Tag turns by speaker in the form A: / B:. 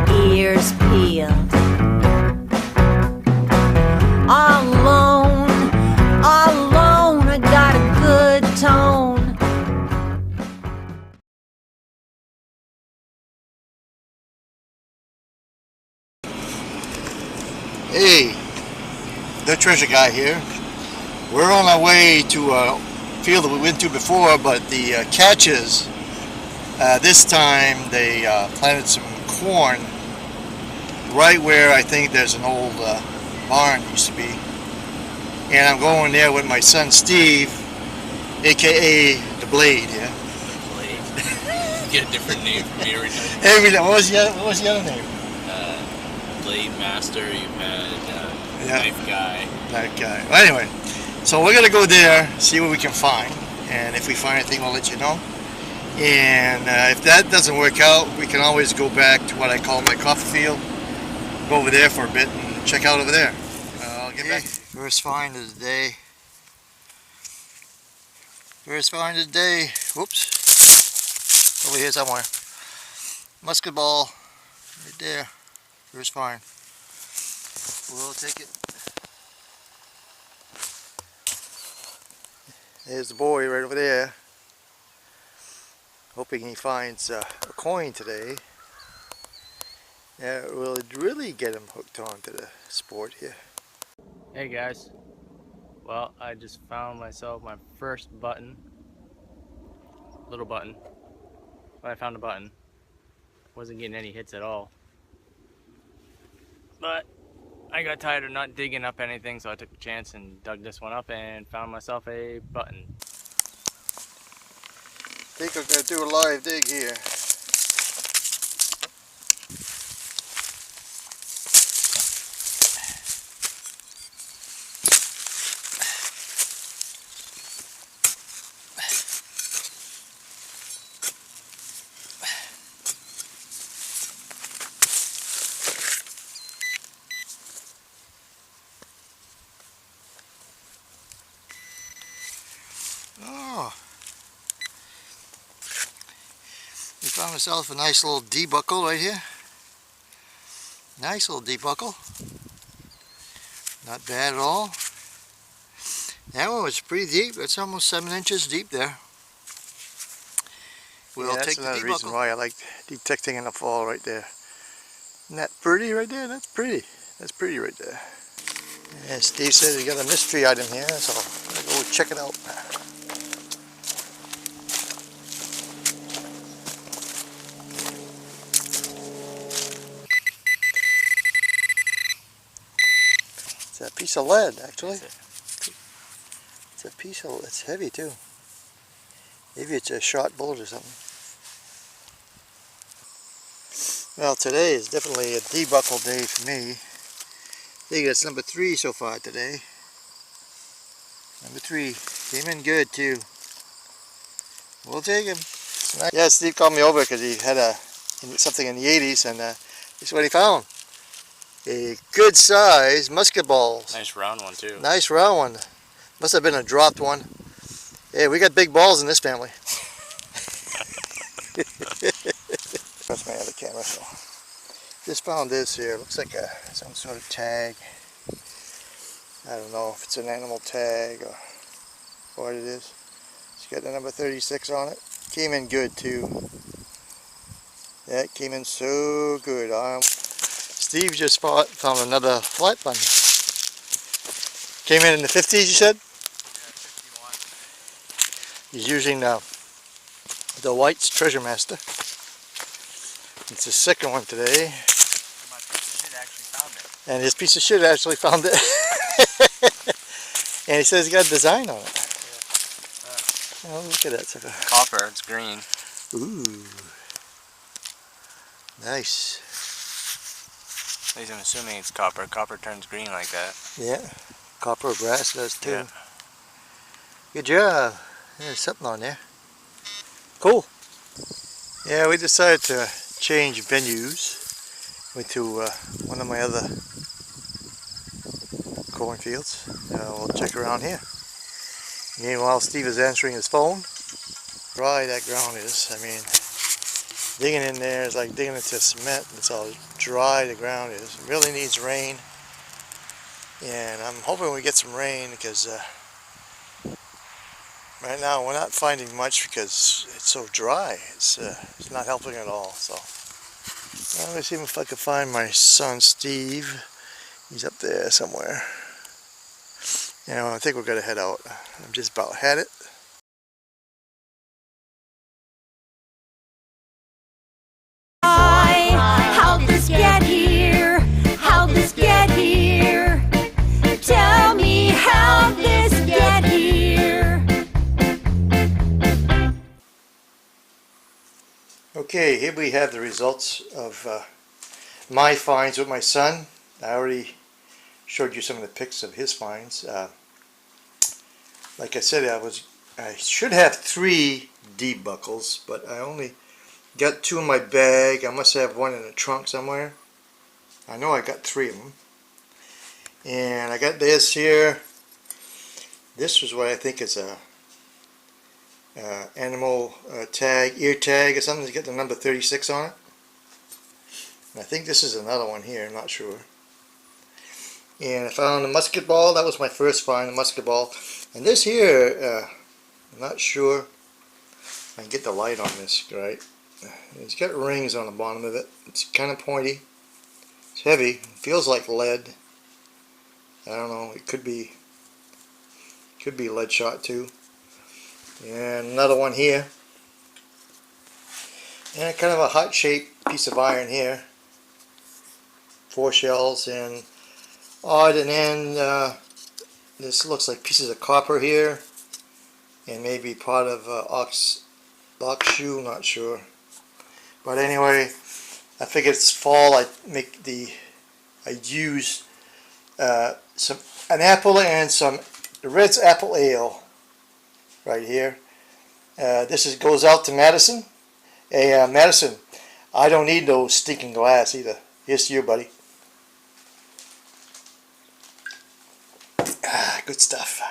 A: ears peeled. All alone, I got a good tone.
B: Hey, the treasure guy here. We're on our way to a field that we went to before, but the catches, this time they planted some corn right where I think there's an old barn used to be. And I'm going there with my son Steve, aka the Blade. Yeah.
C: The Blade. You get a different name from me every time.
B: What was the other name?
C: Blade Master. You've had Knife Guy.
B: Knife Guy. Well, anyway, so we're gonna go there, see what we can find, and if we find anything, we'll let you know. And if that doesn't work out, we can always go back to what I call my coffee field. Go over there for a bit and check out over there. I'll get back. First find of the day. First find of the day. Whoops. Over here somewhere. Musket ball. Right there. First find. We'll take it. There's the boy right over there. Hoping he finds a coin today. That will really get him hooked on to the sport here.
C: Hey guys. Well, I just found myself my first button. Little button. But I found a button. Wasn't getting any hits at all. But I got tired of not digging up anything, so I took a chance and dug this one up and found myself a button.
B: I think I'm going to do a live dig here. Oh, we found ourselves a nice little D-buckle right here. Nice little D-buckle. Not bad at all. That one was pretty deep. It's almost 7 inches deep there. We'll take the D-buckle. That's another reason why I like detecting in the fall right there. Isn't that pretty right there? That's pretty. That's pretty right there. Yeah, Steve said he got a mystery item here, so I'm going to go check it out. It's a piece of lead, actually. It's a piece of, it's heavy too. Maybe it's a shot bullet or something. Well, today is definitely a D-buckle day for me. I think it's number 3 so far today. Number 3 came in good too. We'll take him. Nice. Yeah, Steve called me over because he had something in the 80s, and this is what he found. A good size musket ball.
C: Nice round one too.
B: Nice round one. Must have been a dropped one. Yeah, we got big balls in this family. That's my other camera. So just found this here. Looks like some sort of tag. I don't know if it's an animal tag or what it is. It's got the number 36 on it. Came in good too. Yeah, it came in so good. Steve just found another flat button. Came in the 50s, you said?
C: Yeah, 51.
B: He's using the White's Treasure Master. It's the second one today.
C: My piece of shit actually found it.
B: And his piece of shit actually found it. And he says he got a design on it. Yeah. Oh, look at that sucker.
C: Copper, it's green.
B: Ooh. Nice.
C: At least I'm assuming it's copper. Copper turns green like that.
B: Yeah. Copper or brass does too.
C: Yeah.
B: Good job. There's something on there. Cool. Yeah, we decided to change venues. Went to one of my other cornfields. We'll check around here. Meanwhile, Steve is answering his phone. Dry that ground is. I mean, Digging in there is like digging into cement. It's all dry, the ground is. It really needs rain. And I'm hoping we get some rain because right now we're not finding much because it's so dry. It's not helping at all. So let me see if I can find my son Steve. He's up there somewhere. You know, I think we're gonna head out. I'm just about had it.
A: How'd this get here? How'd this get here? Tell me how'd this get here?
B: Okay, here we have the results of my finds with my son. I already showed you some of the pics of his finds. Like I said, I should have 3 deep buckles, but I only got 2 in my bag. I must have 1 in the trunk somewhere. I know I got 3 of them. And I got this here. This was what I think is a animal tag, ear tag or something. It's got the number 36 on it. And I think this is another one here, I'm not sure. And I found a musket ball. That was my first find, a musket ball. And this here, I'm not sure if I can get the light on this right. It's got rings on the bottom of it. It's kind of pointy. It's heavy. It feels like lead. I don't know. It could be lead shot too. And another one here. And kind of a heart-shaped piece of iron here. 4 shells and odd and end. This looks like pieces of copper here, and maybe part of ox shoe. Not sure. But anyway, I figured it's fall. I use an apple and some Red's apple ale right here. This goes out to Madison. Hey, Madison, I don't need no stinking glass either. Here's to you, buddy. Good stuff.